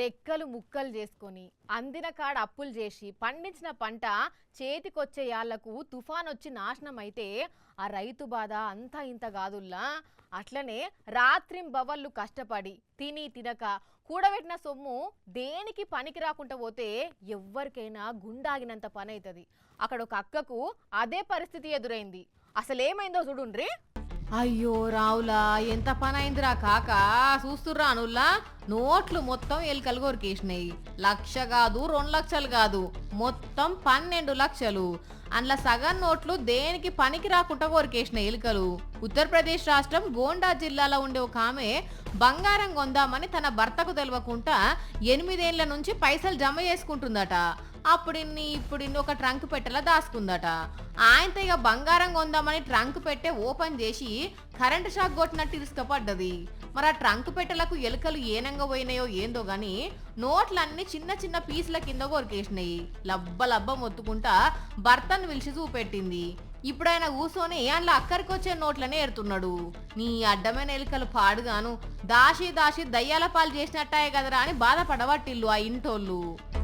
రెక్కలు ముక్కలు చేసుకొని అందిన కాడ అప్పులు చేసి పండించిన పంట చేతికొచ్చే యాళ్లకు తుఫాన్ వచ్చి నాశనం అయితే ఆ రైతు బాధ అంతా ఇంత కాదుల్లా. అట్లనే రాత్రింబవళ్ళు కష్టపడి తిని తినక కూడబెట్టిన సొమ్ము దేనికి పనికి రాకుండా పోతే ఎవ్వరికైనా గుండాగినంత పని అవుతుంది. అక్కడ ఒక అక్కకు అదే పరిస్థితి ఎదురైంది. అసలేమైందో చూడుండ్రి. అయ్యో రావులా, ఎంత పని అయిందిరా కాక. చూస్తుర్రా అనుల్లా, నోట్లు మొత్తం ఎలుకలు కొరికేసినాయి. 1,00,000 కాదు, 2,00,000 కాదు, మొత్తం 12 లక్షలు. అందులో సగం నోట్లు దేనికి పనికి రాకుండా కొరికేసినాయి ఎలుకలు. ఉత్తరప్రదేశ్ రాష్ట్రం గోండా జిల్లాలో ఉండే ఒక ఆమె బంగారం కొందామని తన భర్తకు తెలియకుండా 8 ఏళ్ల నుంచి పైసలు జమ చేసుకుంటుందట. ఇప్పుడు ఒక ట్రంక్ పెట్టెలా దాచుకుందట. ఆయనతో ఇక బంగారం కొందామని ట్రంక్ పెట్టే ఓపెన్ చేసి కరెంటు షాక్ కొట్టినట్టు ఇసుకపడ్డది. మరి ఆ ట్రంక్ పెట్టెలకు ఎలుకలు ఏనంగా పోయినాయో ఏందో గాని నోట్లన్నీ చిన్న చిన్న పీసుల కింద కొరికేసినాయి. లబ్బ మొత్తుకుంటా భర్తను పిలిచి చూపెట్టింది. ఇప్పుడు ఆయన కూర్చొని అందులో అక్కడికి వచ్చే నోట్లనే ఏరుతున్నాడు. నీ అడ్డమైన ఎలుకలు పాడుగాను దాసి దయ్యాల పాలు చేసినట్టాయే కదరా అని బాధపడవట్టిల్లు ఆ ఇంటోళ్ళు.